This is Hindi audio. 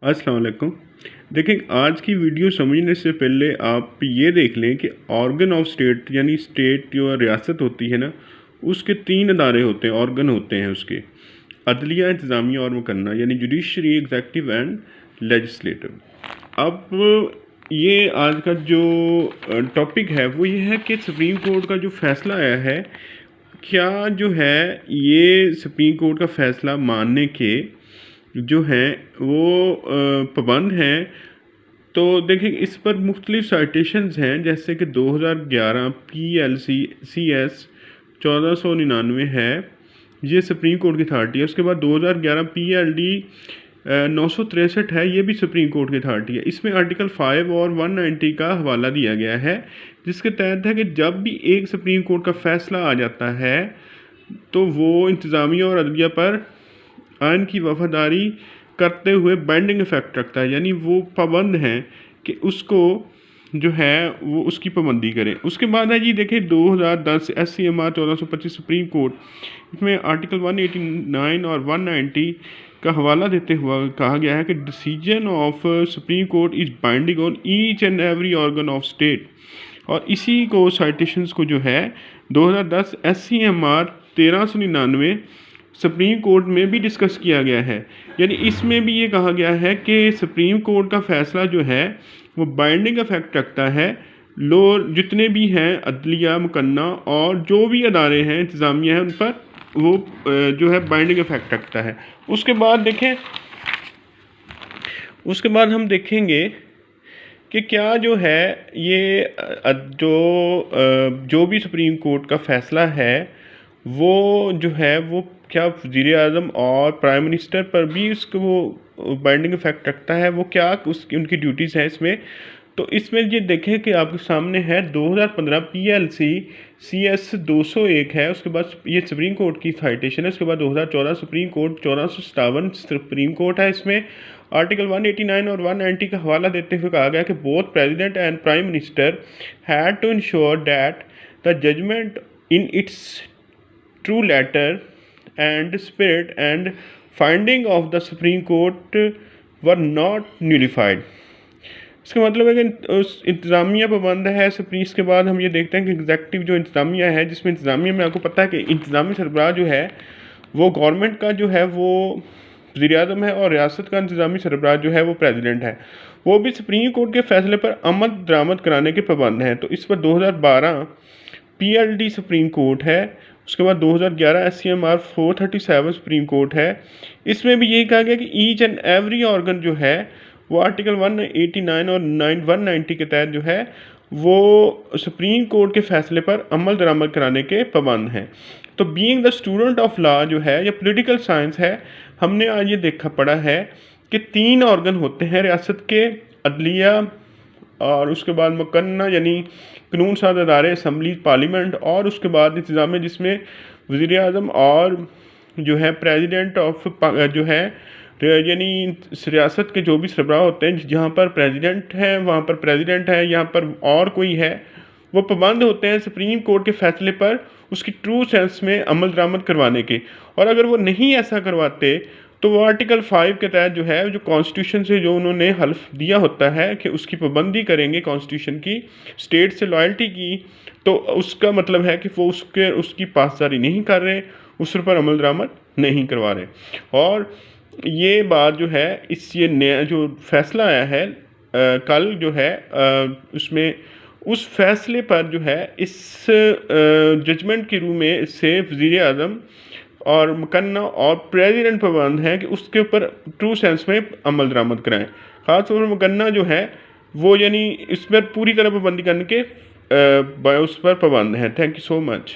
अस्सलाम वालेकुम। देखिए, आज की वीडियो समझने से पहले आप ये देख लें कि ऑर्गन ऑफ स्टेट यानी स्टेट जो रियासत होती है ना, उसके 3 अदारे होते हैं, ऑर्गन होते हैं उसके। अदलिया, इंतज़ामिया और मुकन्ना यानी जुडिशरी, एग्जेक्टिव एंड लेजिस्लेटिव। अब ये आज का जो टॉपिक है वो ये है कि सुप्रीम कोर्ट का जो फ़ैसला आया है, क्या जो है ये सुप्रीम कोर्ट का फ़ैसला मानने के जो हैं वो पाबंद हैं। तो देखिए, इस पर मुख्तलिफ साइटेशंस हैं, जैसे कि 2011 PLC CS 1499 है, ये सुप्रीम कोर्ट की अथॉरिटी है। उसके बाद 2011 PLD 963 है, ये भी सुप्रीम कोर्ट की अथॉरिटी है। इसमें आर्टिकल 5 और 190 का हवाला दिया गया है, जिसके तहत है कि जब भी एक सुप्रीम कोर्ट का फ़ैसला आ जाता है तो वो इंतज़ामिया और अदलिया पर आइन की वफादारी करते हुए बाइंडिंग इफ़ेक्ट रखता है, यानी वो पाबंद हैं कि उसको जो है वो उसकी पाबंदी करें। उसके बाद है जी, देखिए 2010 SCMR 1425 सुप्रीम कोर्ट, इसमें आर्टिकल 189 और 190 का हवाला देते हुआ कहा गया है कि decision of supreme court is binding on each and every organ of state. और इसी को साइटेशंस को जो है 2010 SCMR 1399 सुप्रीम कोर्ट में भी डिस्कस किया गया है। यानी इसमें भी ये कहा गया है कि सुप्रीम कोर्ट का फ़ैसला जो है वो बाइंडिंग इफ़ेक्ट रखता है लोअर जितने भी हैं, अदलिया, मुकन्ना और जो भी अदारे हैं, इंतज़ामिया हैं, उन पर वो जो है बाइंडिंग इफ़ेक्ट रखता है। उसके बाद देखें, उसके बाद हम देखेंगे कि क्या जो है ये जो भी सुप्रीम कोर्ट का फ़ैसला है वो जो है वो क्या वज़ीर आज़म और प्राइम मिनिस्टर पर भी उसको वो बाइंडिंग इफ़ेक्ट रखता है, वो क्या उसकी उनकी ड्यूटीज़ हैं इसमें। तो इसमें ये देखें कि आपके सामने है 2015 PLC CS 201 है। उसके बाद ये सुप्रीम कोर्ट की साइटेशन है। उसके बाद 2014 सुप्रीम कोर्ट 1457 सुप्रीम कोर्ट है। इसमें आर्टिकल 189 और 190 का हवाला देते हुए कहा गया कि both president and prime minister had to ensure that the judgement in its true letter and spirit and finding of the Supreme Court were not nullified। इसका मतलब है कि उस इंतज़ामिया पाबंद है सुप्रीम। के बाद हम ये देखते हैं कि एग्जेक्टिव जो इंतज़ामिया है, जिसमें इंतज़ामिया में आपको पता है कि इंतज़ामी सरबराह जो है वो गवर्नमेंट का जो है वो वज़ीर आज़म है, और रियासत का इंतज़ामी सरबराह जो है वो प्रेसिडेंट है। वो भी सुप्रीम कोर्ट के फ़ैसले पर अमल दरामद कराने के पाबंद हैं। तो इस पर 2012 PLD सुप्रीम कोर्ट है। उसके बाद 2011 SCMR 437 सुप्रीम कोर्ट है। इसमें भी यही कहा गया कि ईच एंड एवरी ऑर्गन जो है वो आर्टिकल 189 और 190 के तहत जो है वो सुप्रीम कोर्ट के फ़ैसले पर अमल दरामद कराने के पाबंद हैं। तो being the student of law जो है या पॉलिटिकल साइंस है, हमने आज ये देखा पड़ा है कि 3 ऑर्गन होते हैं रियासत के, अदलिया और उसके बाद मुकन्ना यानी कानून साज अदारे, असम्बली, पार्लियामेंट, और उसके बाद इंतज़ामिया जिसमें वज़ीर आज़म और जो है प्रेसिडेंट ऑफ जो है यानी रियासत के जो भी सरबराह होते हैं, जहाँ पर प्रेसिडेंट है वहाँ पर प्रेसिडेंट है, यहाँ पर और कोई है, वो पाबंद होते हैं सुप्रीम कोर्ट के फ़ैसले पर उसकी ट्रू सेंस में अमल दरामद करवाने के। और अगर वो नहीं ऐसा करवाते तो वो आर्टिकल 5 के तहत जो है, जो कॉन्स्टिट्यूशन से जो उन्होंने हल्फ दिया होता है कि उसकी पाबंदी करेंगे कॉन्स्टिट्यूशन की, स्टेट से लॉयल्टी की, तो उसका मतलब है कि वो उसकी पासदारी नहीं कर रहे, उस पर अमल दरामद नहीं करवा रहे। और ये बात जो है ये नया जो फैसला आया है कल जो है उसमें उस फैसले पर जो है इस जजमेंट के रूप में इससे वज़ीर आज़म और मुकन्ना और प्रेसिडेंट पाबंद हैं कि उसके ऊपर ट्रू सेंस में अमल दरामद कराएं। ख़ासतौर पर मुकन्ना जो है वो यानी इस पर पूरी तरह पाबंदी करने के उस पर पाबंद हैं। Thank you so much.